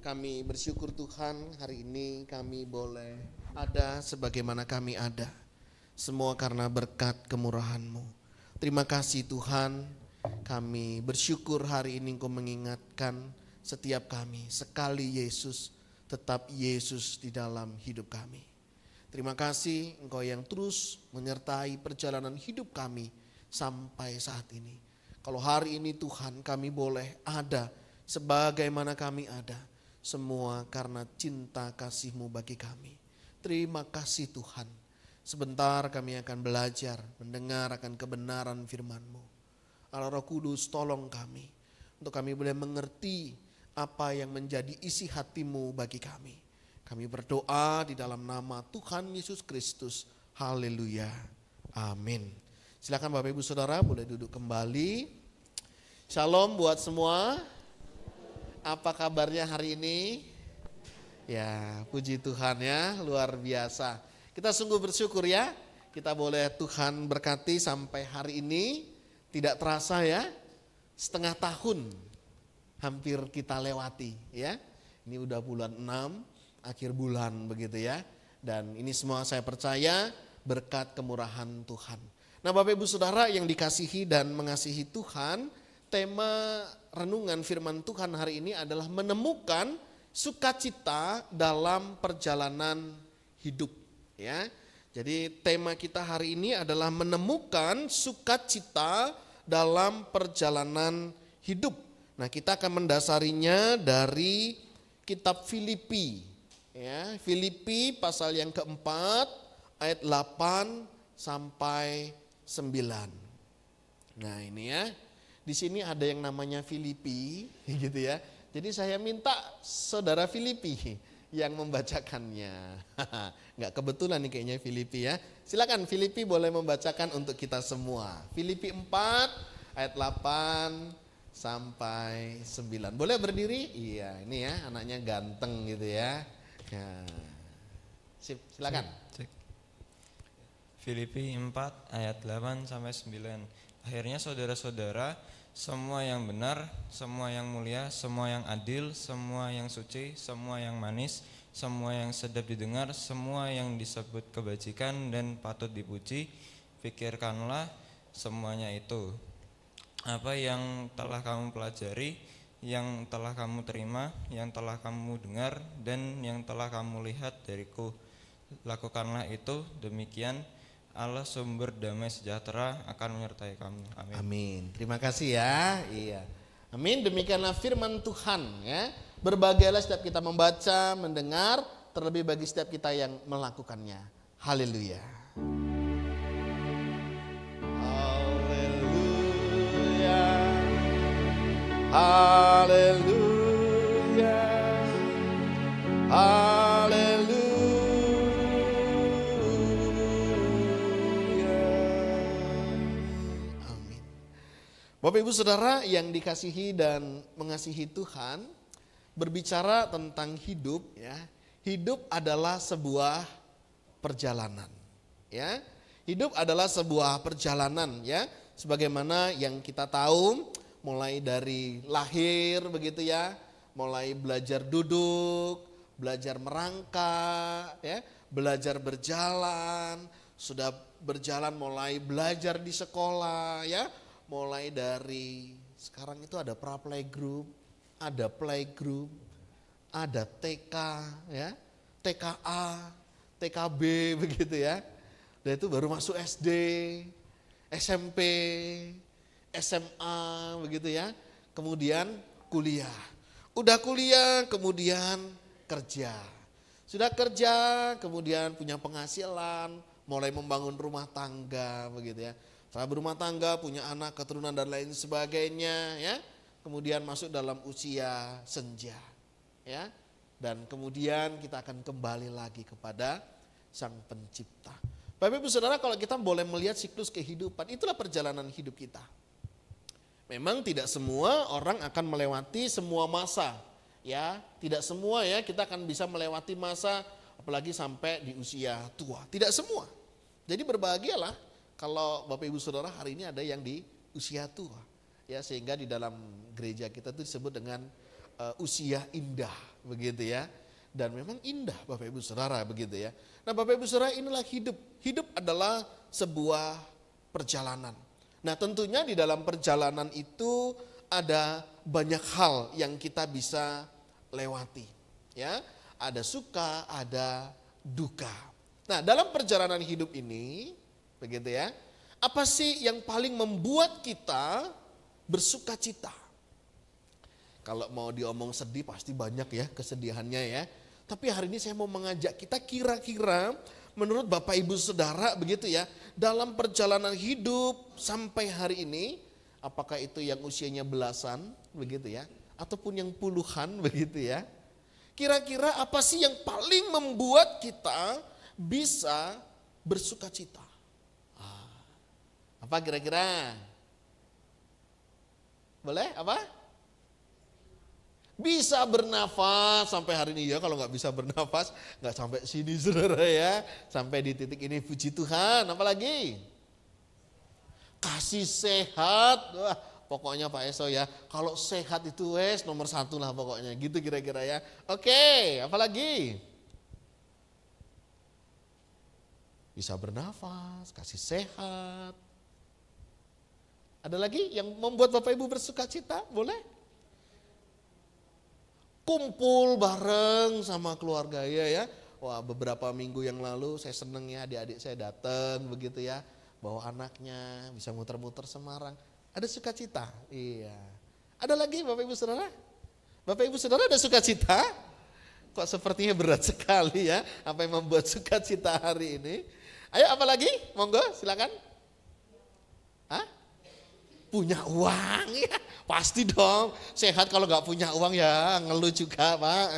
Kami bersyukur Tuhan, hari ini kami boleh ada sebagaimana kami ada. Semua karena berkat kemurahan-Mu. Terima kasih Tuhan, kami bersyukur hari ini Engkau mengingatkan setiap kami. Sekali Yesus, tetap Yesus di dalam hidup kami. Terima kasih Engkau yang terus menyertai perjalanan hidup kami sampai saat ini. Kalau hari ini Tuhan kami boleh ada sebagaimana kami ada. Semua karena cinta kasih-Mu bagi kami. Terima kasih Tuhan. Sebentar kami akan belajar mendengar akan kebenaran firman-Mu. Allah Roh Kudus tolong kami. Untuk kami boleh mengerti apa yang menjadi isi hati-Mu bagi kami. Kami berdoa di dalam nama Tuhan Yesus Kristus. Haleluya. Amin. Silakan Bapak Ibu Saudara boleh duduk kembali. Shalom buat semua. Apa kabarnya hari ini? Ya, puji Tuhan ya, luar biasa. Kita sungguh bersyukur ya, kita boleh Tuhan berkati sampai hari ini. Tidak terasa ya, setengah tahun hampir kita lewati ya. Ini udah bulan 6, akhir bulan begitu ya. Dan ini semua saya percaya berkat kemurahan Tuhan. Nah Bapak Ibu Saudara yang dikasihi dan mengasihi Tuhan, tema renungan firman Tuhan hari ini adalah menemukan sukacita dalam perjalanan hidup ya. Jadi tema kita hari ini adalah menemukan sukacita dalam perjalanan hidup. Nah, kita akan mendasarinya dari kitab Filipi ya. Filipi pasal yang keempat ayat 8 sampai 9. Nah, ini ya. Di sini ada yang namanya Filipi, gitu ya. Jadi saya minta saudara Filipi yang membacakannya. Nggak kebetulan nih kayaknya Filipi ya. Silakan Filipi boleh membacakan untuk kita semua. Filipi 4 ayat 8 sampai 9. Boleh berdiri? Iya, ini ya anaknya ganteng gitu ya. Nah, sip, silakan. Filipi 4 ayat 8 sampai 9. Akhirnya saudara-saudara, semua yang benar, semua yang mulia, semua yang adil, semua yang suci, semua yang manis, semua yang sedap didengar, semua yang disebut kebajikan dan patut dipuji, pikirkanlah semuanya itu. Apa yang telah kamu pelajari, yang telah kamu terima, yang telah kamu dengar, dan yang telah kamu lihat dariku, lakukanlah itu. Demikian Allah sumber damai sejahtera akan menyertai kamu. Amin. Amin. Terima kasih ya. Iya. Amin. Demikianlah firman Tuhan ya. Berbahagialah setiap kita membaca, mendengar, terlebih bagi setiap kita yang melakukannya. Haleluya. Haleluya. Haleluya. Haleluya. Bapak Ibu Saudara yang dikasihi dan mengasihi Tuhan, berbicara tentang hidup ya. Hidup adalah sebuah perjalanan ya. Hidup adalah sebuah perjalanan ya. Sebagaimana yang kita tahu, mulai dari lahir begitu ya, mulai belajar duduk, belajar merangkak ya, belajar berjalan, sudah berjalan mulai belajar di sekolah ya. Mulai dari sekarang itu ada pra-playgroup, ada playgroup, ada TK ya, TKA, TKB begitu ya. Dan itu baru masuk SD, SMP, SMA begitu ya. Kemudian kuliah. Udah kuliah kemudian kerja. Sudah kerja kemudian punya penghasilan, mulai membangun rumah tangga begitu ya. Setelah berumah tangga, punya anak, keturunan dan lain sebagainya ya. Kemudian masuk dalam usia senja ya. Dan kemudian kita akan kembali lagi kepada Sang Pencipta. Bapak Ibu Saudara, kalau kita boleh melihat siklus kehidupan, itulah perjalanan hidup kita. Memang tidak semua orang akan melewati semua masa ya. Tidak semua ya kita akan bisa melewati masa apalagi sampai di usia tua. Tidak semua. Jadi berbahagialah kalau Bapak Ibu Saudara hari ini ada yang di usia tua ya, sehingga di dalam gereja kita itu disebut dengan usia indah begitu ya. Dan memang indah Bapak Ibu Saudara begitu ya. Nah Bapak Ibu Saudara, inilah hidup. Hidup adalah sebuah perjalanan. Nah tentunya di dalam perjalanan itu ada banyak hal yang kita bisa lewati. Ya, ada suka, ada duka. Nah dalam perjalanan hidup ini, begitu ya, apa sih yang paling membuat kita bersuka cita? Kalau mau diomong sedih pasti banyak ya kesedihannya ya. Tapi hari ini saya mau mengajak kita kira-kira menurut Bapak Ibu Saudara begitu ya. Dalam perjalanan hidup sampai hari ini, apakah itu yang usianya belasan begitu ya. Ataupun yang puluhan begitu ya. Kira-kira apa sih yang paling membuat kita bisa bersuka cita? Apa kira-kira? Boleh apa? Bisa bernafas sampai hari ini ya. Kalau nggak bisa bernafas nggak sampai sini saudara ya. Sampai di titik ini puji Tuhan. Apalagi? Kasih sehat. Wah, pokoknya Pak Eso ya. Kalau sehat itu nomor 1 lah pokoknya. Gitu kira-kira ya. Oke, apalagi? Bisa bernafas, kasih sehat. Ada lagi yang membuat Bapak Ibu bersuka cita? Boleh? Kumpul bareng sama keluarga ya. Wah beberapa minggu yang lalu saya seneng ya adik-adik saya datang begitu ya. Bawa anaknya bisa muter-muter Semarang. Ada sukacita? Iya. Ada lagi Bapak Ibu Saudara? Bapak Ibu Saudara ada sukacita? Kok sepertinya berat sekali ya apa yang membuat sukacita hari ini. Ayo apa lagi? Monggo silakan. Hah? Punya uang ya, pasti dong. Sehat kalau nggak punya uang ya ngeluh juga Pak.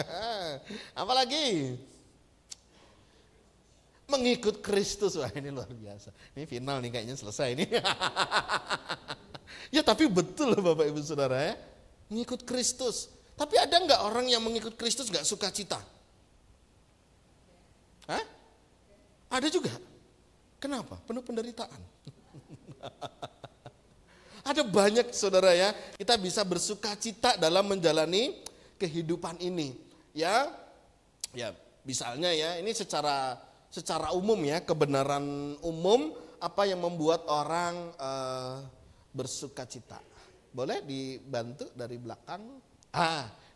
Apalagi? Mengikut Kristus, wah ini luar biasa. Ini final nih kayaknya selesai ini. Ya tapi betul loh Bapak Ibu Saudara ya, mengikut Kristus. Tapi ada nggak orang yang mengikut Kristus nggak suka cita? Hah? Ada juga. Kenapa? Penuh penderitaan. Ada banyak saudara ya, kita bisa bersuka cita dalam menjalani kehidupan ini. Ya misalnya ya, ini secara umum ya, kebenaran umum apa yang membuat orang bersuka cita. Boleh dibantu dari belakang?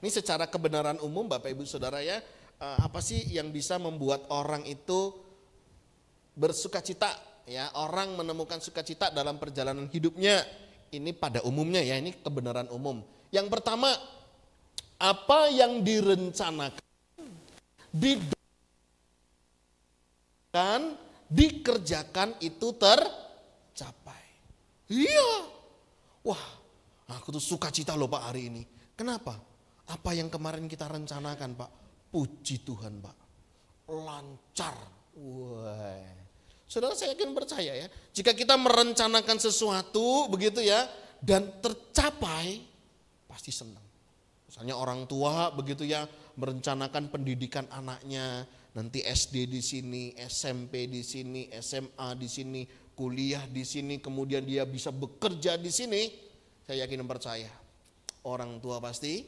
Ini secara kebenaran umum Bapak Ibu Saudara ya, apa sih yang bisa membuat orang itu bersuka cita? Ya, orang menemukan sukacita dalam perjalanan hidupnya. Ini pada umumnya ya, ini kebenaran umum. Yang pertama, apa yang direncanakan, dikerjakan itu tercapai. Iya. Wah, aku tuh sukacita loh Pak hari ini. Kenapa? Apa yang kemarin kita rencanakan Pak? Puji Tuhan Pak. Lancar. Wah. Saudara saya yakin percaya ya, jika kita merencanakan sesuatu begitu ya, dan tercapai, pasti senang. Misalnya orang tua begitu ya, merencanakan pendidikan anaknya, nanti SD di sini, SMP di sini, SMA di sini, kuliah di sini, kemudian dia bisa bekerja di sini, saya yakin dan percaya, orang tua pasti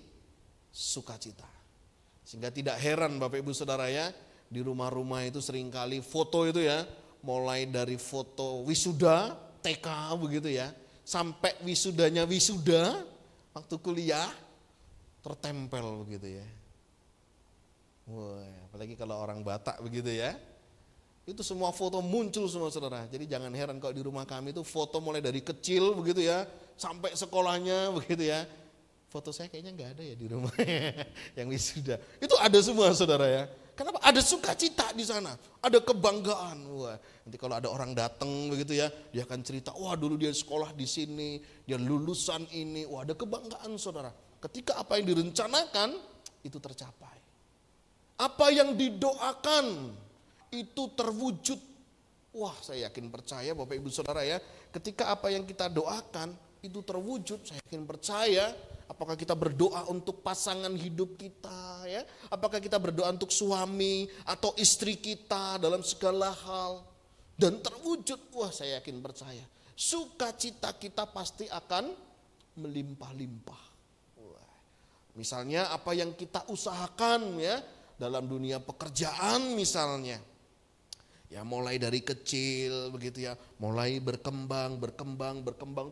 sukacita. Sehingga tidak heran Bapak Ibu Saudara ya, di rumah-rumah itu seringkali foto itu ya, mulai dari foto wisuda TK begitu ya, sampai wisuda waktu kuliah tertempel begitu ya. Wah, apalagi kalau orang Batak begitu ya. Itu semua foto muncul semua saudara. Jadi jangan heran kalau di rumah kami itu foto mulai dari kecil begitu ya, sampai sekolahnya begitu ya. Foto saya kayaknya nggak ada ya di rumah yang wisuda. Itu ada semua saudara ya. Kenapa? Ada sukacita di sana, ada kebanggaan. Wah, nanti kalau ada orang datang begitu ya, dia akan cerita, wah dulu dia sekolah di sini, dia lulusan ini. Wah, ada kebanggaan saudara. Ketika apa yang direncanakan itu tercapai. Apa yang didoakan itu terwujud. Wah, saya yakin percaya Bapak Ibu Saudara ya, ketika apa yang kita doakan itu terwujud, saya yakin percaya. Apakah kita berdoa untuk pasangan hidup kita ya? Apakah kita berdoa untuk suami atau istri kita dalam segala hal dan terwujud? Wah, saya yakin percaya. Sukacita kita pasti akan melimpah-limpah. Misalnya apa yang kita usahakan ya dalam dunia pekerjaan misalnya. Ya mulai dari kecil begitu ya, mulai berkembang,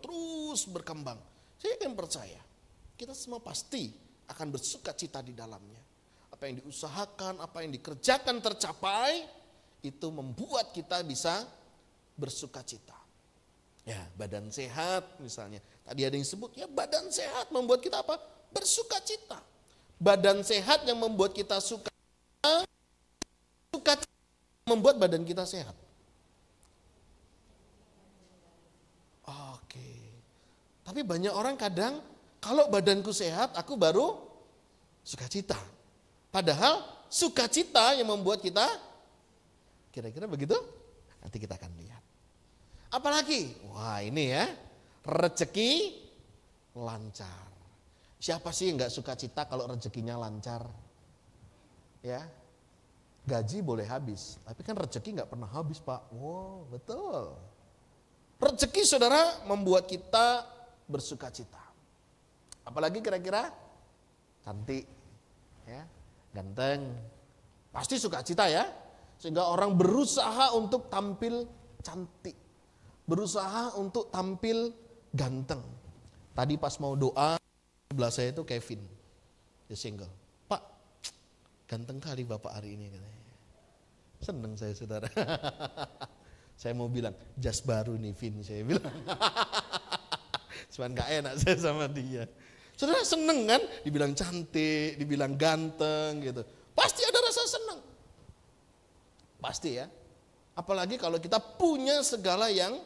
terus berkembang. Saya akan percaya, kita semua pasti akan bersuka cita di dalamnya. Apa yang diusahakan, apa yang dikerjakan tercapai, itu membuat kita bisa bersuka cita. Ya badan sehat misalnya, tadi ada yang sebut ya badan sehat membuat kita apa? Bersuka cita. Badan sehat yang membuat kita suka cita membuat badan kita sehat. Oke. Tapi banyak orang kadang kalau badanku sehat aku baru sukacita. Padahal sukacita yang membuat kita kira-kira begitu? Nanti kita akan lihat. Apalagi? Wah ini ya, rezeki lancar. Siapa sih yang gak suka cita kalau rezekinya lancar? Ya, gaji boleh habis, tapi kan rezeki gak pernah habis Pak. Wow, betul. Rezeki saudara membuat kita bersuka cita. Apalagi kira-kira cantik, ya, ganteng. Pasti suka cita ya. Sehingga orang berusaha untuk tampil cantik. Berusaha untuk tampil ganteng. Tadi pas mau doa, sebelah saya itu Kevin, dia single. Pak, ganteng kali Bapak hari ini katanya. Seneng saya saudara. Saya mau bilang, jas baru nih Vin, saya bilang. Cuman gak enak saya sama dia. Saudara seneng kan? Dibilang cantik, dibilang ganteng gitu. Pasti ada rasa senang. Pasti ya. Apalagi kalau kita punya segala yang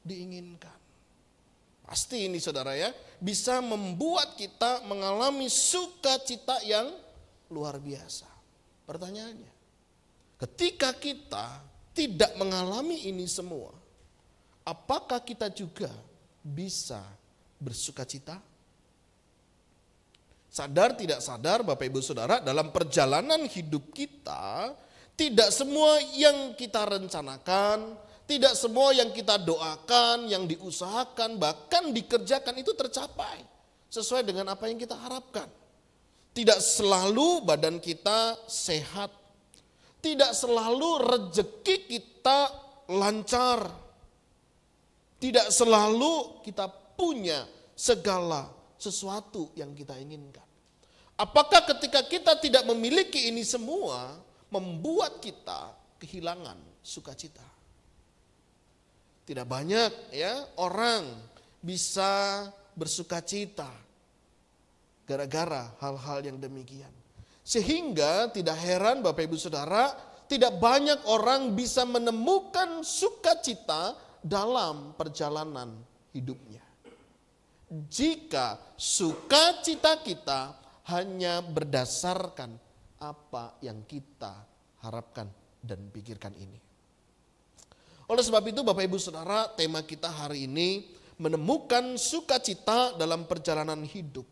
diinginkan. Pasti ini saudara ya, bisa membuat kita mengalami sukacita yang luar biasa. Pertanyaannya, ketika kita tidak mengalami ini semua, apakah kita juga bisa bersukacita? Sadar tidak sadar Bapak Ibu Saudara, dalam perjalanan hidup kita, tidak semua yang kita rencanakan, tidak semua yang kita doakan, yang diusahakan, bahkan dikerjakan itu tercapai sesuai dengan apa yang kita harapkan. Tidak selalu badan kita sehat, tidak selalu rezeki kita lancar, tidak selalu kita punya segala sesuatu yang kita inginkan. Apakah ketika kita tidak memiliki ini semua membuat kita kehilangan sukacita? Tidak banyak ya orang bisa bersukacita gara-gara hal-hal yang demikian. Sehingga tidak heran Bapak Ibu Saudara, tidak banyak orang bisa menemukan sukacita dalam perjalanan hidupnya. Jika sukacita kita hanya berdasarkan apa yang kita harapkan dan pikirkan ini. Oleh sebab itu Bapak Ibu Saudara, tema kita hari ini menemukan sukacita dalam perjalanan hidup.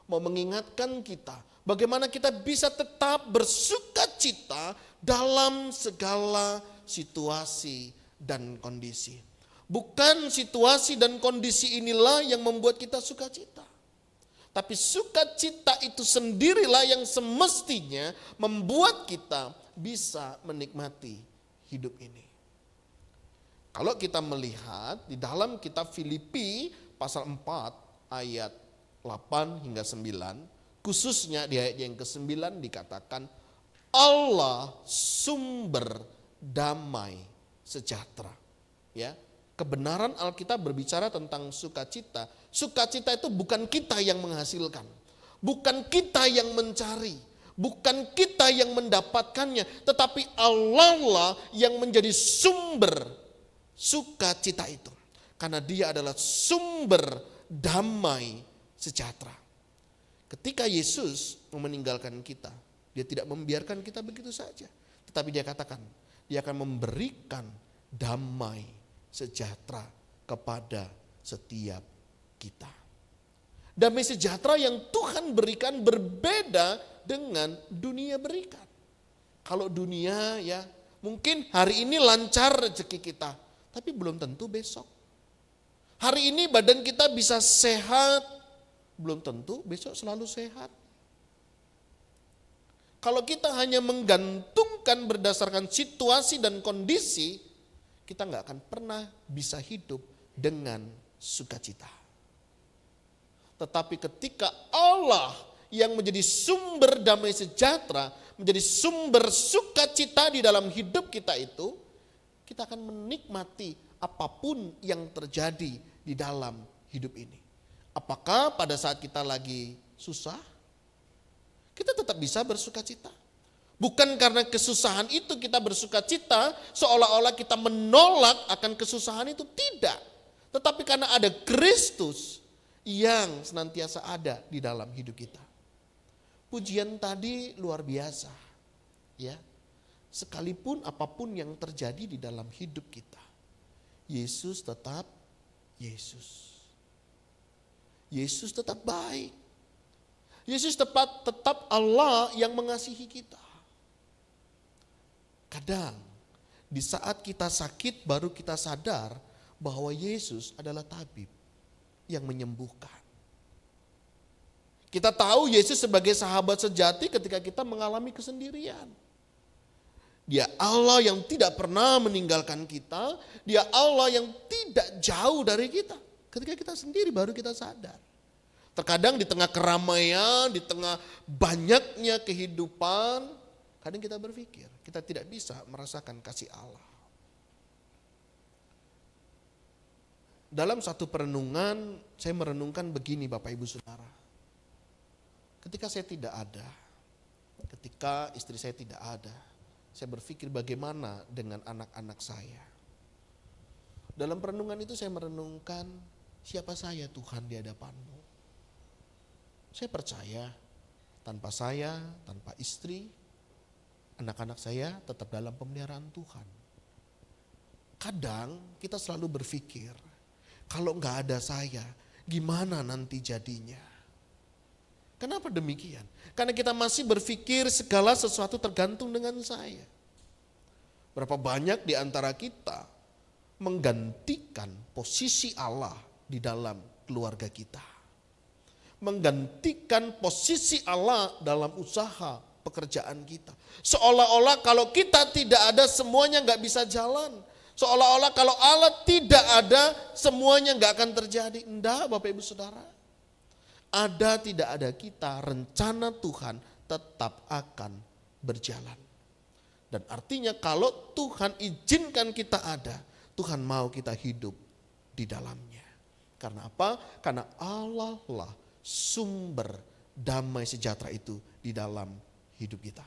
Mau mengingatkan kita bagaimana kita bisa tetap bersukacita dalam segala situasi dan kondisi. Bukan situasi dan kondisi inilah yang membuat kita sukacita. Tapi sukacita itu sendirilah yang semestinya membuat kita bisa menikmati hidup ini. Kalau kita melihat di dalam kitab Filipi pasal 4 ayat 8 hingga 9, khususnya di ayat yang ke-9 dikatakan Allah sumber damai sejahtera. Ya, kebenaran Alkitab berbicara tentang sukacita. Sukacita itu bukan kita yang menghasilkan, bukan kita yang mencari, bukan kita yang mendapatkannya, tetapi Allah lah yang menjadi sumber sukacita itu. Karena dia adalah sumber damai sejahtera. Ketika Yesus meninggalkan kita, dia tidak membiarkan kita begitu saja. Tetapi dia katakan, dia akan memberikan damai sejahtera kepada setiap kita. Damai sejahtera yang Tuhan berikan berbeda dengan dunia berikan. Kalau dunia ya mungkin hari ini lancar rezeki kita, tapi belum tentu besok. Hari ini badan kita bisa sehat, belum tentu besok selalu sehat. Kalau kita hanya menggantungkan berdasarkan situasi dan kondisi, kita nggak akan pernah bisa hidup dengan sukacita. Tetapi ketika Allah yang menjadi sumber damai sejahtera, menjadi sumber sukacita di dalam hidup kita itu, kita akan menikmati apapun yang terjadi di dalam hidup ini. Apakah pada saat kita lagi susah, kita tetap bisa bersukacita. Bukan karena kesusahan itu kita bersukacita, seolah-olah kita menolak akan kesusahan itu, tidak. Tetapi karena ada Kristus yang senantiasa ada di dalam hidup kita. Pujian tadi luar biasa, ya. Sekalipun apapun yang terjadi di dalam hidup kita, Yesus tetap Yesus. Yesus tetap baik. Yesus tetap Allah yang mengasihi kita. Kadang di saat kita sakit baru kita sadar bahwa Yesus adalah tabib yang menyembuhkan. Kita tahu Yesus sebagai sahabat sejati ketika kita mengalami kesendirian. Dia Allah yang tidak pernah meninggalkan kita. Dia Allah yang tidak jauh dari kita. Ketika kita sendiri baru kita sadar. Terkadang di tengah keramaian, di tengah banyaknya kehidupan, kadang kita berpikir kita tidak bisa merasakan kasih Allah. Dalam satu perenungan, saya merenungkan begini Bapak Ibu Saudara. Ketika saya tidak ada, ketika istri saya tidak ada, saya berpikir bagaimana dengan anak-anak saya. Dalam perenungan itu saya merenungkan, siapa saya Tuhan di hadapan-Mu. Saya percaya tanpa saya, tanpa istri, anak-anak saya tetap dalam pemeliharaan Tuhan. Kadang kita selalu berpikir, kalau nggak ada saya, gimana nanti jadinya? Kenapa demikian? Karena kita masih berpikir segala sesuatu tergantung dengan saya. Berapa banyak di antara kita menggantikan posisi Allah di dalam keluarga kita. Menggantikan posisi Allah dalam usaha pekerjaan kita. Seolah-olah kalau kita tidak ada semuanya nggak bisa jalan. Seolah-olah kalau Allah tidak ada semuanya nggak akan terjadi. Enggak Bapak Ibu Saudara. Ada tidak ada kita, rencana Tuhan tetap akan berjalan. Dan artinya kalau Tuhan izinkan kita ada, Tuhan mau kita hidup di dalamnya. Karena apa? Karena Allah lah sumber damai sejahtera itu di dalam hidup kita.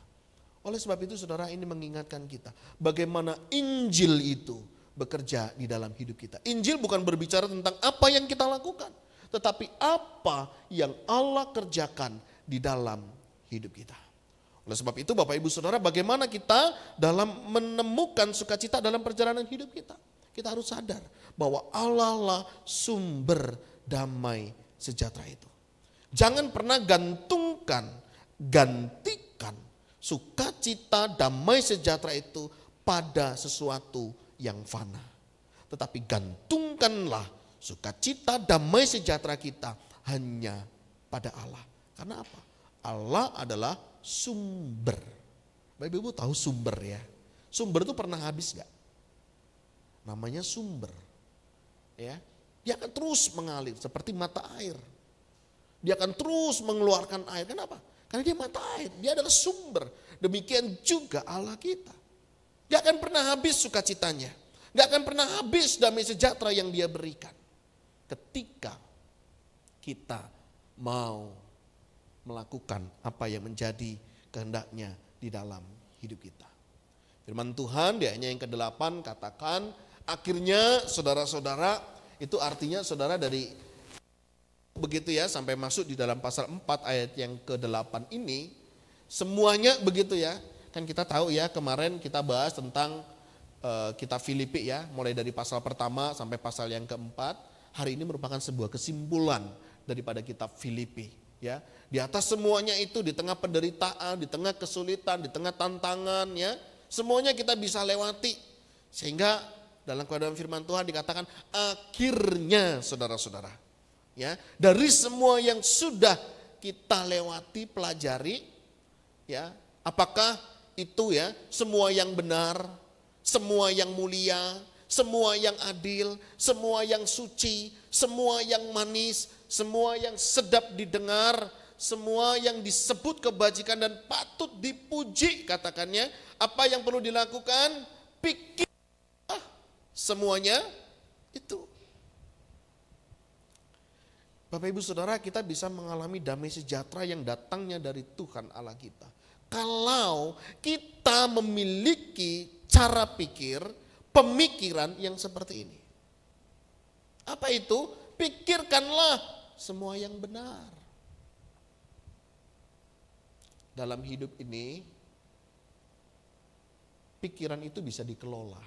Oleh sebab itu saudara, ini mengingatkan kita bagaimana Injil itu bekerja di dalam hidup kita. Injil bukan berbicara tentang apa yang kita lakukan, tetapi apa yang Allah kerjakan di dalam hidup kita. Oleh sebab itu Bapak Ibu Saudara, bagaimana kita dalam menemukan sukacita dalam perjalanan hidup kita. Kita harus sadar bahwa Allah lah sumber damai sejahtera itu. Jangan pernah gantikan sukacita damai sejahtera itu pada sesuatu yang fana. Tetapi gantungkanlah sukacita damai sejahtera kita hanya pada Allah. Karena apa? Allah adalah sumber. Bapak Ibu tahu sumber ya? Sumber itu pernah habis gak? Namanya sumber. Ya, dia akan terus mengalir seperti mata air. Dia akan terus mengeluarkan air. Kenapa? Karena dia mata air, dia adalah sumber. Demikian juga Allah kita. Dia akan pernah habis sukacitanya. Gak akan pernah habis damai sejahtera yang dia berikan. Ketika kita mau melakukan apa yang menjadi kehendaknya di dalam hidup kita. Firman Tuhan di ayatnya yang ke-8 katakan, akhirnya saudara-saudara, itu artinya saudara dari begitu ya sampai masuk di dalam pasal 4 ayat yang ke-8 ini, semuanya begitu ya. Kan kita tahu ya, kemarin kita bahas tentang kitab Filipi ya, mulai dari pasal pertama sampai pasal yang keempat. Hari ini merupakan sebuah kesimpulan daripada kitab Filipi ya. Di atas semuanya itu, di tengah penderitaan, di tengah kesulitan, di tengah tantangan ya, semuanya kita bisa lewati. Sehingga dalam keadaan firman Tuhan dikatakan akhirnya saudara-saudara. Ya, dari semua yang sudah kita lewati, pelajari, ya, Apakah itu ya semua yang benar, semua yang mulia, semua yang adil, semua yang suci, semua yang manis, semua yang sedap didengar, semua yang disebut kebajikan dan patut dipuji katakannya. Apa yang perlu dilakukan? Pikir semuanya itu. Bapak Ibu Saudara, kita bisa mengalami damai sejahtera yang datangnya dari Tuhan Allah kita. Kalau kita memiliki cara pikir, pemikiran yang seperti ini. Apa itu? Pikirkanlah semua yang benar. Dalam hidup ini, pikiran itu bisa dikelola.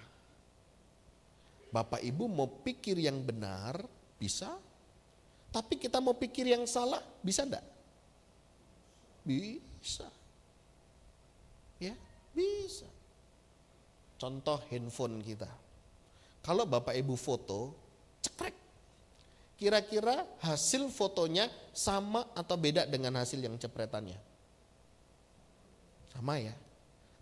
Bapak Ibu mau pikir yang benar, bisa. Tapi kita mau pikir yang salah, bisa enggak? Bisa. Ya, bisa. Contoh handphone kita. Kalau Bapak Ibu foto, cekrek. Kira-kira hasil fotonya sama atau beda dengan hasil yang cepretannya? Sama ya.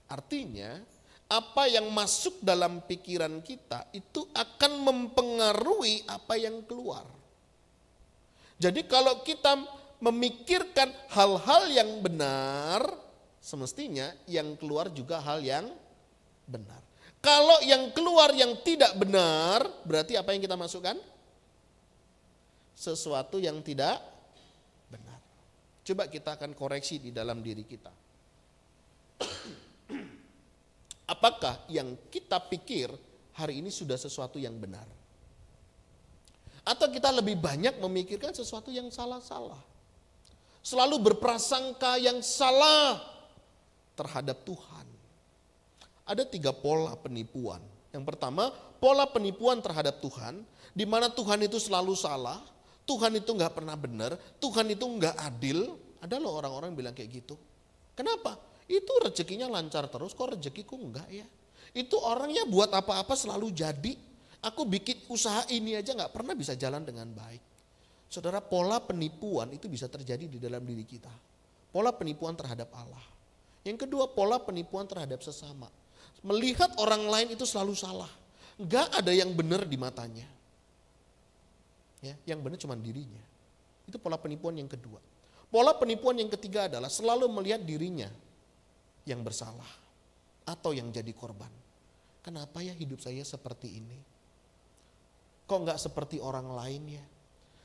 Artinya, apa yang masuk dalam pikiran kita itu akan mempengaruhi apa yang keluar. Jadi kalau kita memikirkan hal-hal yang benar, semestinya yang keluar juga hal yang benar. Kalau yang keluar yang tidak benar, berarti apa yang kita masukkan? Sesuatu yang tidak benar. Coba kita akan koreksi di dalam diri kita. Apakah yang kita pikir hari ini sudah sesuatu yang benar? Atau kita lebih banyak memikirkan sesuatu yang salah-salah. Selalu berprasangka yang salah terhadap Tuhan. Ada 3 pola penipuan. Yang pertama, pola penipuan terhadap Tuhan, di mana Tuhan itu selalu salah, Tuhan itu nggak pernah benar, Tuhan itu nggak adil. Ada loh orang-orang bilang kayak gitu. Kenapa? Itu rezekinya lancar terus, kok rezekiku enggak ya? Itu orangnya buat apa-apa selalu jadi. Aku bikin usaha ini aja nggak pernah bisa jalan dengan baik. Saudara, pola penipuan itu bisa terjadi di dalam diri kita. Pola penipuan terhadap Allah. Yang kedua, pola penipuan terhadap sesama. Melihat orang lain itu selalu salah. Nggak ada yang benar di matanya. Ya, yang benar cuma dirinya. Itu pola penipuan yang kedua. Pola penipuan yang ketiga adalah selalu melihat dirinya yang bersalah atau yang jadi korban. Kenapa ya hidup saya seperti ini? Kok nggak seperti orang lain ya?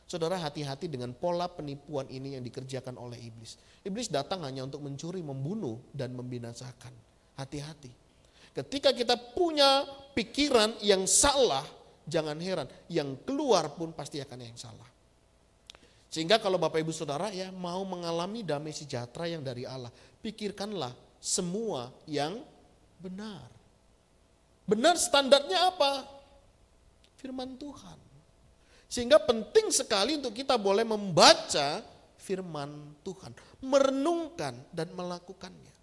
Saudara, hati-hati dengan pola penipuan ini yang dikerjakan oleh iblis. Iblis datang hanya untuk mencuri, membunuh, dan membinasakan. Hati-hati. Ketika kita punya pikiran yang salah, jangan heran, yang keluar pun pasti akan yang salah. Sehingga kalau Bapak Ibu Saudara ya mau mengalami damai sejahtera yang dari Allah, pikirkanlah semua yang benar. Benar standarnya apa? Firman Tuhan. Sehingga penting sekali untuk kita boleh membaca firman Tuhan, merenungkan dan melakukannya.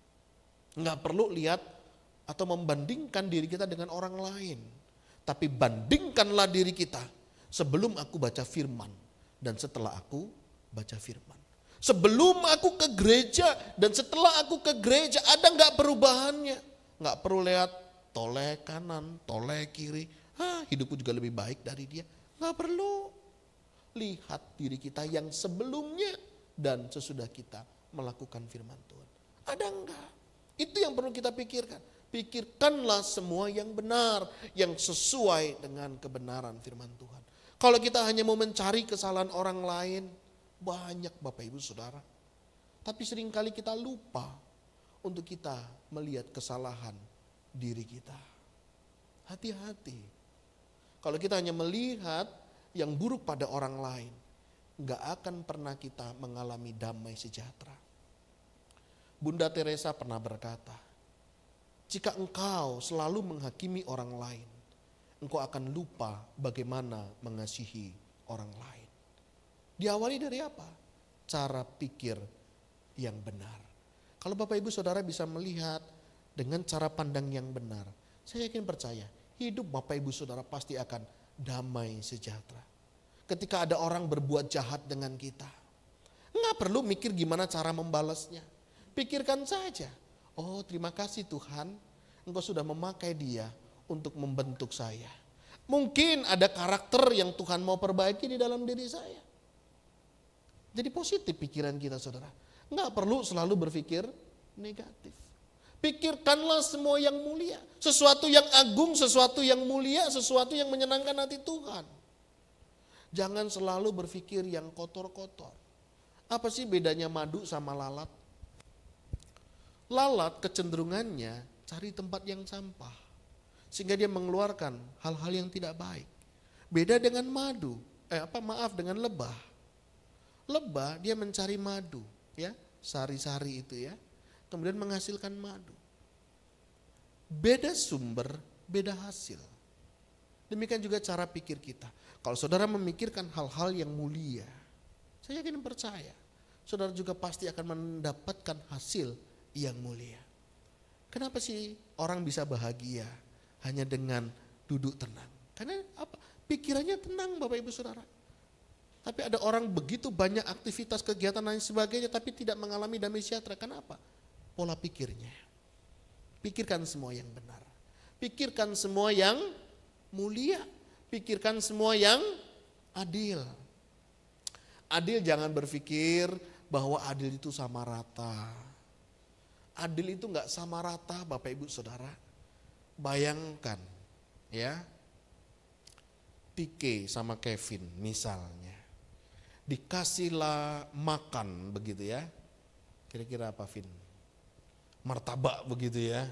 Enggak perlu lihat atau membandingkan diri kita dengan orang lain. Tapi bandingkanlah diri kita sebelum aku baca firman dan setelah aku baca firman. Sebelum aku ke gereja dan setelah aku ke gereja, ada enggak perubahannya? Enggak perlu lihat toleh kanan, toleh kiri. Hidupku juga lebih baik dari dia. Nggak perlu. Lihat diri kita yang sebelumnya dan sesudah kita melakukan firman Tuhan. Ada enggak? Itu yang perlu kita pikirkan. Pikirkanlah semua yang benar, yang sesuai dengan kebenaran firman Tuhan. Kalau kita hanya mau mencari kesalahan orang lain, banyak Bapak Ibu Saudara. Tapi seringkali kita lupa untuk kita melihat kesalahan diri kita. Hati-hati. Kalau kita hanya melihat yang buruk pada orang lain, nggak akan pernah kita mengalami damai sejahtera. Bunda Teresa pernah berkata, jika engkau selalu menghakimi orang lain, engkau akan lupa bagaimana mengasihi orang lain. Diawali dari apa? Cara pikir yang benar. Kalau Bapak Ibu Saudara bisa melihat dengan cara pandang yang benar, saya yakin percaya, hidup Bapak Ibu Saudara pasti akan damai sejahtera. Ketika ada orang berbuat jahat dengan kita, nggak perlu mikir gimana cara membalasnya. Pikirkan saja, Oh, terima kasih Tuhan, Engkau sudah memakai dia untuk membentuk saya. Mungkin ada karakter yang Tuhan mau perbaiki di dalam diri saya. Jadi positif pikiran kita, saudara. Enggak perlu selalu berpikir negatif. Pikirkanlah semua yang mulia. Sesuatu yang agung, sesuatu yang mulia, sesuatu yang menyenangkan hati Tuhan. Jangan selalu berpikir yang kotor-kotor. Apa sih bedanya madu sama lalat? Lalat kecenderungannya cari tempat yang sampah. Sehingga dia mengeluarkan hal-hal yang tidak baik. Beda dengan madu, dengan lebah. Lebah dia mencari madu, ya, sari-sari itu ya. Kemudian menghasilkan madu. Beda sumber, beda hasil. Demikian juga cara pikir kita. Kalau saudara memikirkan hal-hal yang mulia, saya yakin percaya, saudara juga pasti akan mendapatkan hasil yang mulia. Kenapa sih orang bisa bahagia hanya dengan duduk tenang? Karena apa? Pikirannya tenang, Bapak Ibu Saudara. Tapi ada orang begitu banyak aktivitas, kegiatan dan sebagainya, tapi tidak mengalami damai sejahtera. Kenapa? Pola pikirnya. Pikirkan semua yang benar. Pikirkan semua yang mulia. Pikirkan semua yang adil. Adil, jangan berpikir bahwa adil itu sama rata. Adil itu enggak sama rata, Bapak Ibu Saudara. Bayangkan ya, Tike sama Kevin misalnya. Dikasihlah makan begitu ya. Kira-kira apa, Vin? Martabak begitu ya.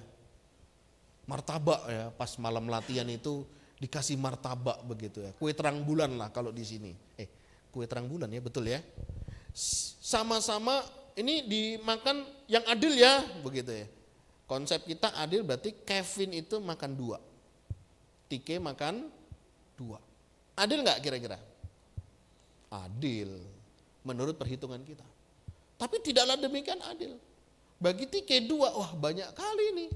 Martabak ya, pas malam latihan itu dikasih martabak begitu ya. Kue terang bulan lah kalau di sini. Kue terang bulan ya, betul ya. Sama-sama ini dimakan yang adil ya, begitu ya. Konsep kita adil berarti Kevin itu makan 2. Tike makan 2. Adil nggak kira-kira? Adil menurut perhitungan kita. Tapi tidaklah demikian adil. Bagi Tike 2, wah banyak kali nih.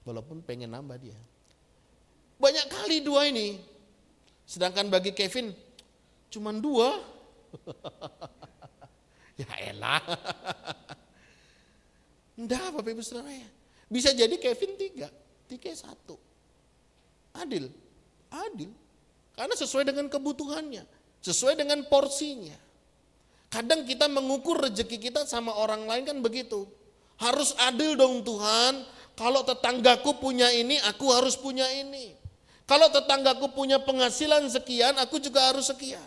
Walaupun pengen nambah dia. Banyak kali 2 ini. Sedangkan bagi Kevin cuman 2. Ya elah. Enggak, Bapak Ibu Saudara ya. Bisa jadi Kevin 3, Tike 1. Adil. Adil. Karena sesuai dengan kebutuhannya. Sesuai dengan porsinya. Kadang kita mengukur rezeki kita sama orang lain kan begitu. Harus adil dong Tuhan. Kalau tetanggaku punya ini, aku harus punya ini. Kalau tetanggaku punya penghasilan sekian, aku juga harus sekian.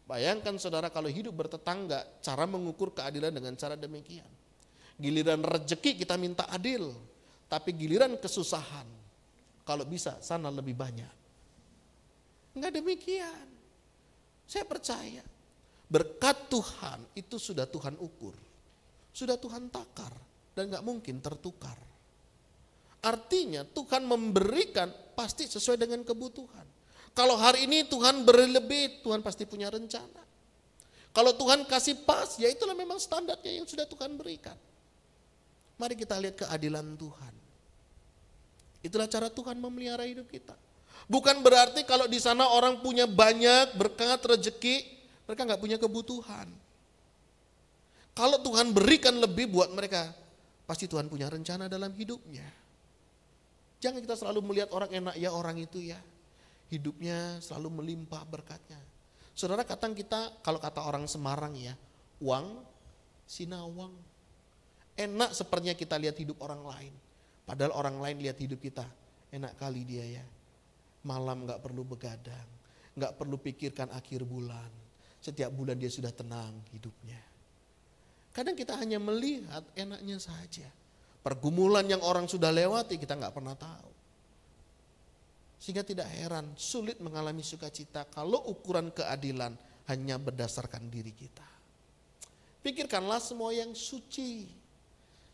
Bayangkan saudara kalau hidup bertetangga, cara mengukur keadilan dengan cara demikian. Giliran rezeki kita minta adil, tapi giliran kesusahan, kalau bisa sana lebih banyak. Enggak demikian. Saya percaya berkat Tuhan itu sudah Tuhan ukur, sudah Tuhan takar dan enggak mungkin tertukar. Artinya Tuhan memberikan pasti sesuai dengan kebutuhan. Kalau hari ini Tuhan beri lebih, Tuhan pasti punya rencana. Kalau Tuhan kasih pas, ya itulah memang standarnya yang sudah Tuhan berikan. Mari kita lihat keadilan Tuhan. Itulah cara Tuhan memelihara hidup kita. Bukan berarti kalau di sana orang punya banyak berkat rezeki, mereka nggak punya kebutuhan. Kalau Tuhan berikan lebih buat mereka, pasti Tuhan punya rencana dalam hidupnya. Jangan kita selalu melihat orang enak ya orang itu ya. Hidupnya selalu melimpah berkatnya. Saudara, kadang kita, kalau kata orang Semarang ya, uang sinawang. Enak sepertinya kita lihat hidup orang lain. Padahal orang lain lihat hidup kita, enak kali dia ya. Malam gak perlu begadang, gak perlu pikirkan akhir bulan. Setiap bulan dia sudah tenang hidupnya. Kadang kita hanya melihat enaknya saja. Pergumulan yang orang sudah lewati kita gak pernah tahu. Sehingga tidak heran sulit mengalami sukacita kalau ukuran keadilan hanya berdasarkan diri kita. Pikirkanlah semua yang suci,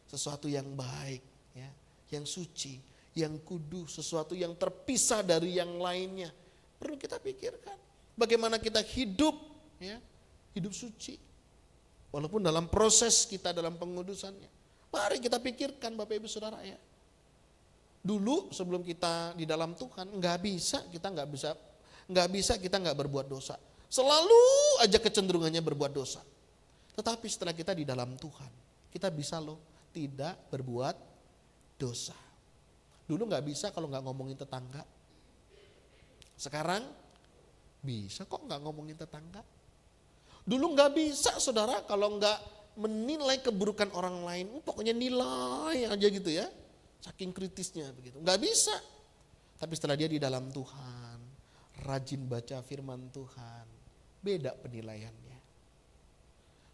sesuatu yang baik, ya, yang suci, yang kudus, sesuatu yang terpisah dari yang lainnya. Perlu kita pikirkan bagaimana kita hidup, ya, hidup suci. Walaupun dalam proses kita dalam pengudusannya. Mari kita pikirkan Bapak Ibu Saudara ya. Dulu sebelum kita di dalam Tuhan nggak bisa kita nggak berbuat dosa. Selalu aja kecenderungannya berbuat dosa. Tetapi setelah kita di dalam Tuhan, kita bisa loh tidak berbuat dosa. Dulu nggak bisa kalau nggak ngomongin tetangga. Sekarang bisa kok nggak ngomongin tetangga. Dulu nggak bisa saudara kalau nggak menilai keburukan orang lain. Pokoknya nilai aja gitu ya. Saking kritisnya begitu. Nggak bisa. Tapi setelah dia di dalam Tuhan, rajin baca firman Tuhan, beda penilaiannya.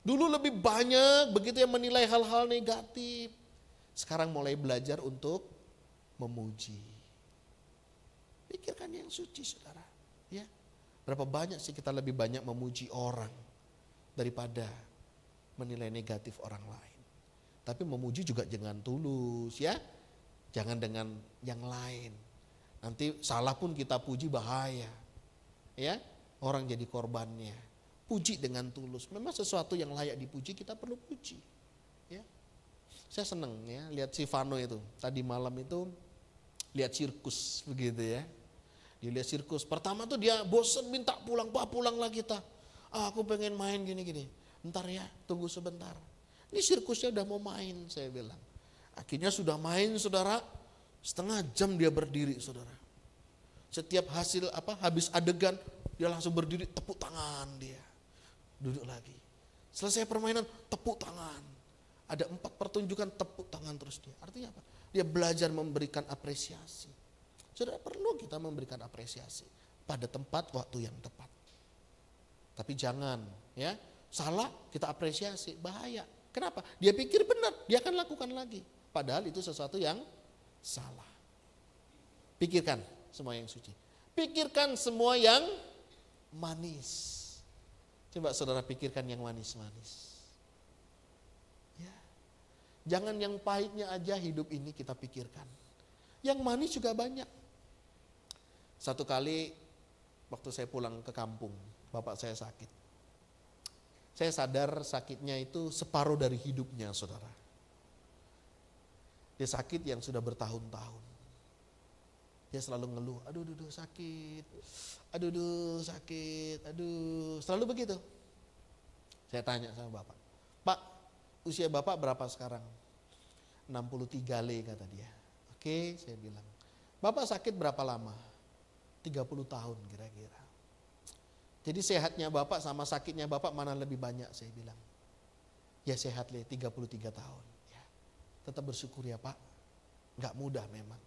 Dulu lebih banyak begitu yang menilai hal-hal negatif. Sekarang mulai belajar untuk memuji. Pikirkan yang suci saudara. Ya. Berapa banyak sih kita lebih banyak memuji orang daripada menilai negatif orang lain. Tapi memuji juga jangan tulus ya. Jangan dengan yang lain. Nanti salah pun kita puji bahaya. Ya, orang jadi korbannya. Puji dengan tulus. Memang sesuatu yang layak dipuji kita perlu puji. Ya. Saya senang ya lihat si Vano itu. Tadi malam itu lihat sirkus begitu ya. Dia lihat sirkus. Pertama tuh dia bosen minta pulang, Pak pulang lagi kita. Aku pengen main gini-gini. Bentar ya, tunggu sebentar. Ini sirkusnya udah mau main saya bilang. Akhirnya sudah main saudara, setengah jam dia berdiri saudara. Setiap habis adegan dia langsung berdiri tepuk tangan dia. Duduk lagi. Selesai permainan tepuk tangan. Ada 4 pertunjukan tepuk tangan terus dia. Artinya apa? Dia belajar memberikan apresiasi. Saudara perlu kita memberikan apresiasi pada tempat waktu yang tepat. Tapi jangan ya salah kita apresiasi, bahaya. Kenapa? Dia pikir benar, dia akan lakukan lagi. Padahal itu sesuatu yang salah. Pikirkan semua yang suci. Pikirkan semua yang manis. Coba saudara pikirkan yang manis-manis. Ya. Jangan yang pahitnya aja hidup ini kita pikirkan. Yang manis juga banyak. Satu kali waktu saya pulang ke kampung, bapak saya sakit. Saya sadar sakitnya itu separuh dari hidupnya saudara. Dia sakit yang sudah bertahun-tahun. Dia selalu ngeluh, aduh sakit, aduh sakit, aduh. Selalu begitu. Saya tanya sama bapak, Pak usia bapak berapa sekarang? 63 le kata dia. Oke saya bilang, bapak sakit berapa lama? 30 tahun kira-kira. Jadi sehatnya bapak sama sakitnya bapak mana lebih banyak saya bilang. Ya sehat le 33 tahun. Ya. Tetap bersyukur ya pak. Gak mudah memang.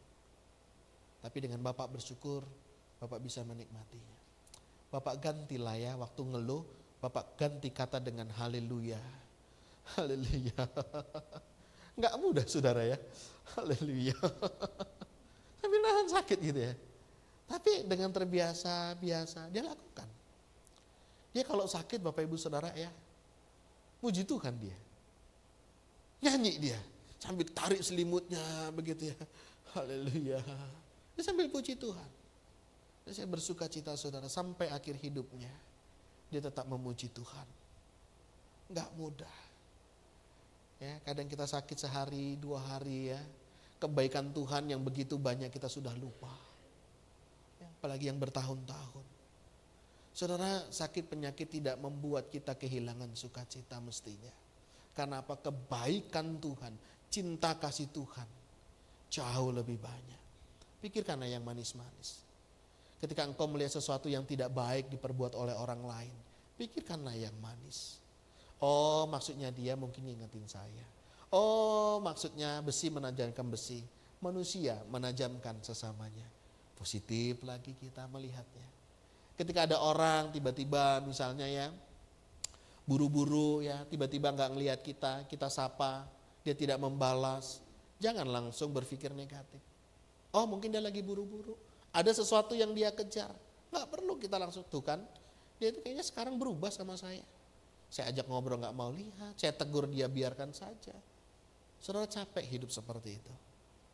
Tapi dengan bapak bersyukur, bapak bisa menikmatinya. Bapak gantilah ya waktu ngeluh, bapak ganti kata dengan haleluya. Haleluya. Gak mudah saudara ya. Haleluya. Tapi nahan sakit gitu ya. Tapi dengan terbiasa dia lakukan. Dia kalau sakit Bapak Ibu Saudara ya, puji Tuhan dia. Nyanyi dia, sambil tarik selimutnya begitu ya. Haleluya. Dia sambil puji Tuhan. Dan saya bersuka cita saudara, sampai akhir hidupnya dia tetap memuji Tuhan. Enggak mudah. Ya, kadang kita sakit sehari, 2 hari ya. Kebaikan Tuhan yang begitu banyak kita sudah lupa. Apalagi yang bertahun-tahun. Saudara, sakit penyakit tidak membuat kita kehilangan sukacita mestinya. Karena apa? Kebaikan Tuhan, cinta kasih Tuhan jauh lebih banyak. Pikirkanlah yang manis-manis. Ketika engkau melihat sesuatu yang tidak baik diperbuat oleh orang lain, pikirkanlah yang manis. Oh, maksudnya dia mungkin ingetin saya. Oh, maksudnya besi menajamkan besi, manusia menajamkan sesamanya. Positif lagi kita melihatnya. Ketika ada orang tiba-tiba misalnya ya, buru-buru ya, tiba-tiba gak ngelihat kita sapa, dia tidak membalas, jangan langsung berpikir negatif. Oh mungkin dia lagi buru-buru, ada sesuatu yang dia kejar, gak perlu kita langsung, tuh kan, dia itu kayaknya sekarang berubah sama saya. Saya ajak ngobrol gak mau lihat, saya tegur dia biarkan saja. Saudara capek hidup seperti itu.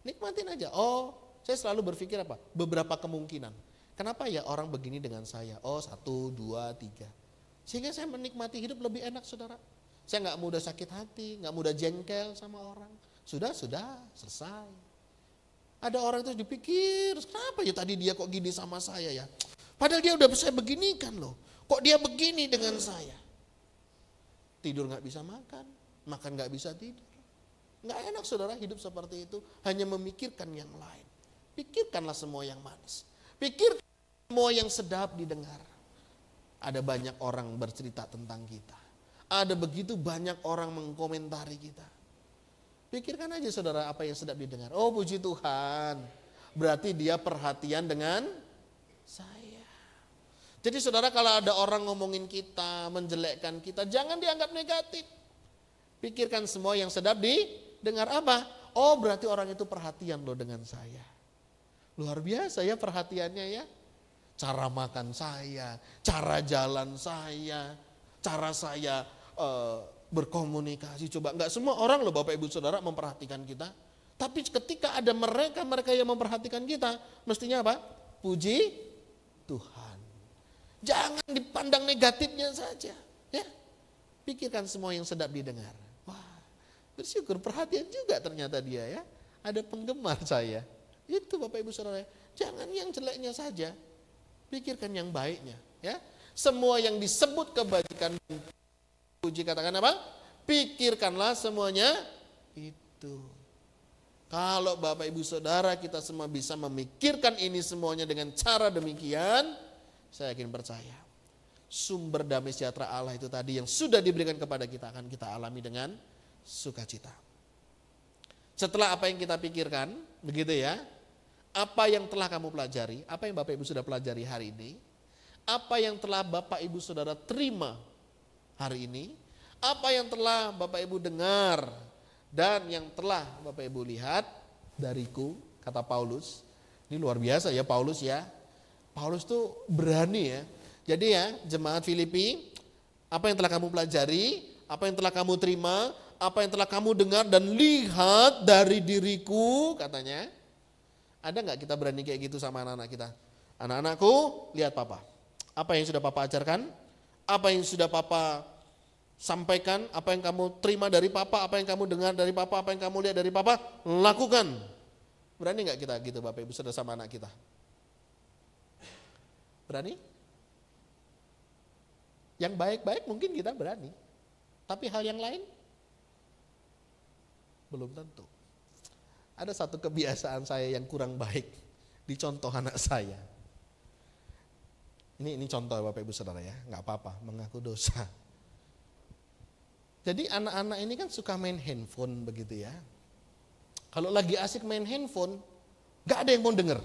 Nikmatin aja, oh saya selalu berpikir apa? Beberapa kemungkinan. Kenapa ya orang begini dengan saya? Oh 1, 2, 3. Sehingga saya menikmati hidup lebih enak saudara. Saya gak mudah sakit hati, gak mudah jengkel sama orang. Sudah, selesai. Ada orang itu dipikir, kenapa ya tadi dia kok gini sama saya ya? Padahal dia udah saya beginikan loh. Kok dia begini dengan saya? Tidur gak bisa makan, makan gak bisa tidur. Nggak enak saudara hidup seperti itu, hanya memikirkan yang lain. Pikirkanlah semua yang manis. Pikirkan semua yang sedap didengar. Ada banyak orang bercerita tentang kita. Ada begitu banyak orang mengkomentari kita. Pikirkan aja saudara apa yang sedap didengar. Oh puji Tuhan, berarti dia perhatian dengan saya. Jadi saudara kalau ada orang ngomongin kita, menjelekkan kita, jangan dianggap negatif. Pikirkan semua yang sedap didengar apa? Oh berarti orang itu perhatian loh dengan saya. Luar biasa ya perhatiannya ya. Cara makan saya, cara jalan saya, cara saya berkomunikasi. Coba nggak semua orang loh Bapak Ibu Saudara memperhatikan kita. Tapi ketika ada mereka yang memperhatikan kita, mestinya apa? Puji Tuhan. Jangan dipandang negatifnya saja. Ya, pikirkan semua yang sedap didengar. Wah, bersyukur perhatian juga ternyata dia ya. Ada penggemar saya. Itu Bapak Ibu Saudara. Jangan yang jeleknya saja. Pikirkan yang baiknya. Ya, semua yang disebut kebajikan puji katakan apa? Pikirkanlah semuanya itu. Kalau Bapak Ibu Saudara kita semua bisa memikirkan ini semuanya dengan cara demikian, saya yakin percaya. Sumber damai sejahtera Allah itu tadi yang sudah diberikan kepada kita akan kita alami dengan sukacita. Setelah apa yang kita pikirkan, begitu ya. Apa yang telah kamu pelajari, apa yang Bapak Ibu sudah pelajari hari ini, apa yang telah Bapak Ibu Saudara terima hari ini, apa yang telah Bapak Ibu dengar dan yang telah Bapak Ibu lihat dariku, kata Paulus. Ini luar biasa ya Paulus ya. Paulus tuh berani ya. Jadi ya jemaat Filipi, apa yang telah kamu pelajari, apa yang telah kamu terima, apa yang telah kamu dengar dan lihat dari diriku, katanya. Ada nggak kita berani kayak gitu sama anak-anak kita? Anak-anakku, lihat papa. Apa yang sudah papa ajarkan? Apa yang sudah papa sampaikan? Apa yang kamu terima dari papa? Apa yang kamu dengar dari papa? Apa yang kamu lihat dari papa? Lakukan. Berani nggak kita gitu Bapak Ibu Saudara sama anak kita? Berani? Yang baik-baik mungkin kita berani. Tapi hal yang lain? Belum tentu. Ada satu kebiasaan saya yang kurang baik dicontoh anak saya. Ini contoh Bapak Ibu Saudara ya, nggak apa-apa, mengaku dosa. Jadi anak-anak ini kan suka main handphone begitu ya. Kalau lagi asik main handphone, nggak ada yang mau denger.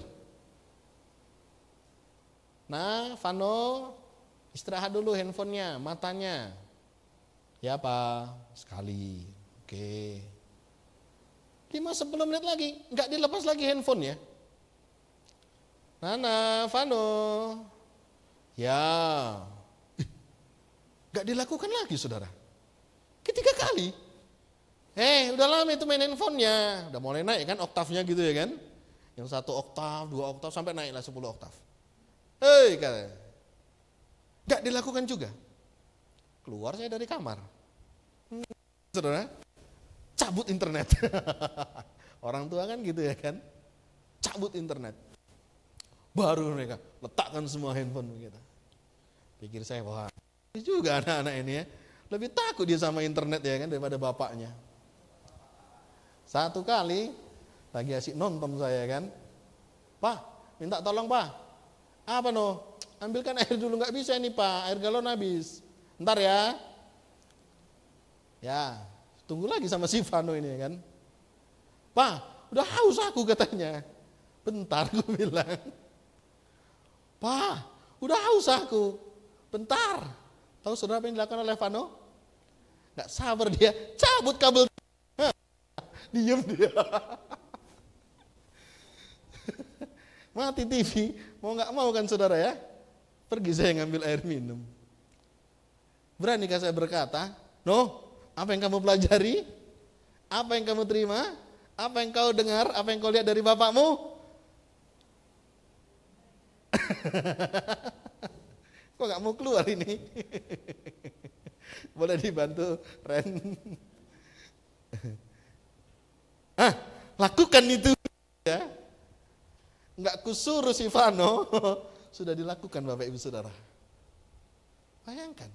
Nah, Vano, istirahat dulu handphonenya, matanya. Ya Pak, sekali. Oke. 5-10 menit lagi, nggak dilepas lagi handphone ya. Nana, Vano. Ya. Nggak dilakukan lagi saudara. Ketiga kali. Udah lama itu main handphonenya. Udah mulai naik kan oktavnya gitu ya kan. Yang 1 oktav, 2 oktav sampai naiklah 10 oktav. Katanya. Nggak dilakukan juga. Keluar saya dari kamar. Saudara, cabut internet. Orang tua kan gitu ya kan. Cabut internet. Baru mereka letakkan semua handphone kita. Pikir saya, wah ini juga anak-anak ini ya. Lebih takut dia sama internet ya kan daripada bapaknya. Satu kali lagi asik nonton saya kan. Pak, minta tolong Pak. Apa no? Ambilkan air dulu, nggak bisa nih Pak, air galon habis. Ntar ya. Ya, tunggu lagi sama si Vano ini kan. Pak, udah haus aku katanya. Bentar gue bilang. Pak, udah haus aku. Bentar. Tahu saudara apa yang dilakukan oleh Vano? Gak sabar dia, cabut kabel. Diem dia. Mati TV, mau gak mau kan saudara ya? Pergi saya ngambil air minum. Beranikah saya berkata, no, apa yang kamu pelajari? Apa yang kamu terima? Apa yang kau dengar? Apa yang kau lihat dari bapakmu? Kok gak mau keluar ini? Boleh dibantu Ren? Lakukan itu ya. Enggak kusuruh si Vano, sudah dilakukan Bapak Ibu Saudara. Bayangkan.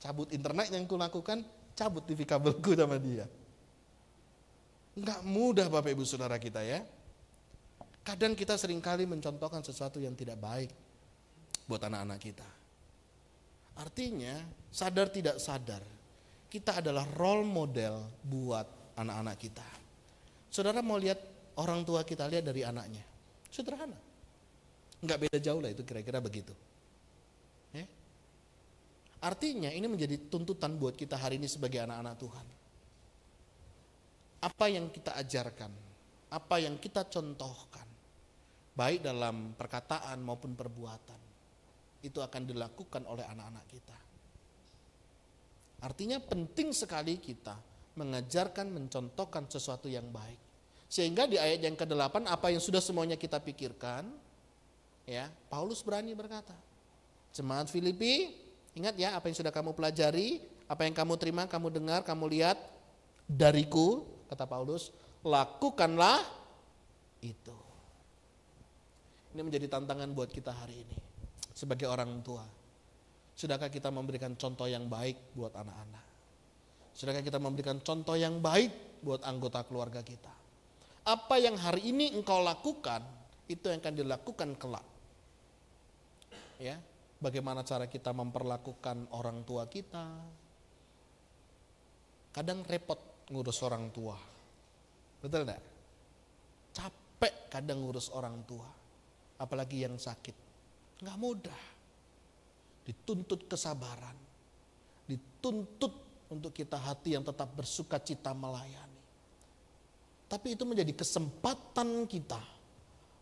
Cabut internet yang kulakukan, cabut TV kabelku sama dia. Enggak mudah Bapak Ibu Saudara kita ya. Kadang kita seringkali mencontohkan sesuatu yang tidak baik buat anak-anak kita. Artinya sadar tidak sadar kita adalah role model buat anak-anak kita. Saudara mau lihat orang tua kita, lihat dari anaknya. Sederhana. Enggak beda jauh lah itu, kira-kira begitu. Ya. Artinya ini menjadi tuntutan buat kita hari ini sebagai anak-anak Tuhan. Apa yang kita ajarkan, apa yang kita contohkan, baik dalam perkataan maupun perbuatan, itu akan dilakukan oleh anak-anak kita. Artinya penting sekali kita mengajarkan, mencontohkan sesuatu yang baik. Sehingga di ayat yang ke-8, apa yang sudah semuanya kita pikirkan, ya, Paulus berani berkata, jemaat Filipi, ingat ya apa yang sudah kamu pelajari, apa yang kamu terima, kamu dengar, kamu lihat dariku, kata Paulus, lakukanlah itu. Ini menjadi tantangan buat kita hari ini sebagai orang tua. Sudahkah kita memberikan contoh yang baik buat anak-anak? Sudahkah kita memberikan contoh yang baik buat anggota keluarga kita? Apa yang hari ini engkau lakukan, itu yang akan dilakukan kelak. Ya, bagaimana cara kita memperlakukan orang tua kita? Kadang repot ngurus orang tua. Betul enggak? Capek kadang ngurus orang tua. Apalagi yang sakit. Enggak mudah. Dituntut kesabaran. Dituntut untuk kita hati yang tetap bersuka cita melayani. Tapi itu menjadi kesempatan kita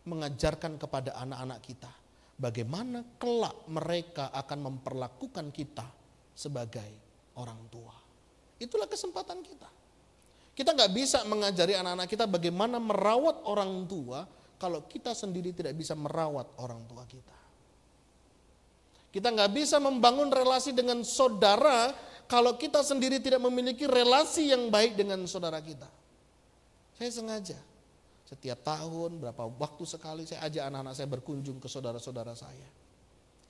mengajarkan kepada anak-anak kita bagaimana kelak mereka akan memperlakukan kita sebagai orang tua. Itulah kesempatan kita. Kita nggak bisa mengajari anak-anak kita bagaimana merawat orang tua kalau kita sendiri tidak bisa merawat orang tua kita. Kita nggak bisa membangun relasi dengan saudara kalau kita sendiri tidak memiliki relasi yang baik dengan saudara kita. Saya sengaja setiap tahun berapa waktu sekali saya ajak anak-anak saya berkunjung ke saudara-saudara saya.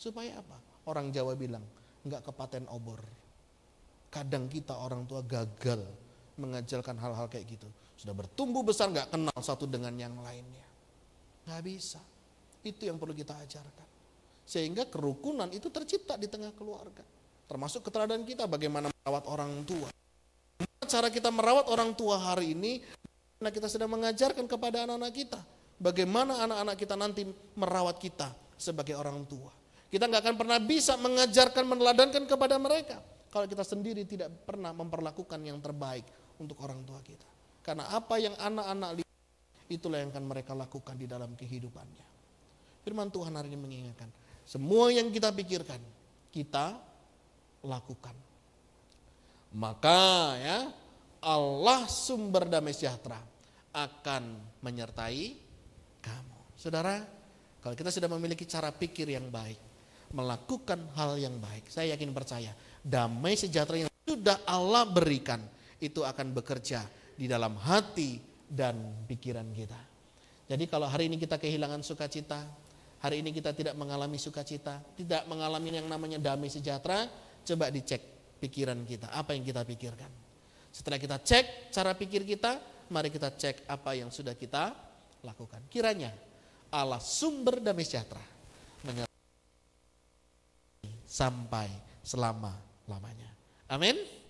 Supaya apa? Orang Jawa bilang nggak kepaten obor. Kadang kita orang tua gagal mengajarkan hal-hal kayak gitu. Sudah bertumbuh besar gak kenal satu dengan yang lainnya. Gak bisa. Itu yang perlu kita ajarkan. Sehingga kerukunan itu tercipta di tengah keluarga. Termasuk keteladanan kita bagaimana merawat orang tua. Cara kita merawat orang tua hari ini, karena kita sedang mengajarkan kepada anak-anak kita. Bagaimana anak-anak kita nanti merawat kita sebagai orang tua. Kita gak akan pernah bisa mengajarkan, meneladankan kepada mereka kalau kita sendiri tidak pernah memperlakukan yang terbaik untuk orang tua kita. Karena apa yang anak-anak lihat, itulah yang akan mereka lakukan di dalam kehidupannya. Firman Tuhan hari ini mengingatkan, semua yang kita pikirkan, kita lakukan. Maka ya, Allah sumber damai sejahtera akan menyertai kamu. Saudara, kalau kita sudah memiliki cara pikir yang baik, melakukan hal yang baik, saya yakin percaya, damai sejahtera yang sudah Allah berikan, itu akan bekerja di dalam hati dan pikiran kita. Jadi kalau hari ini kita kehilangan sukacita, hari ini kita tidak mengalami sukacita, tidak mengalami yang namanya damai sejahtera, coba dicek pikiran kita, apa yang kita pikirkan. Setelah kita cek cara pikir kita, mari kita cek apa yang sudah kita lakukan. Kiranya Allah sumber damai sejahtera menyertai sampai selama-lamanya. Amin.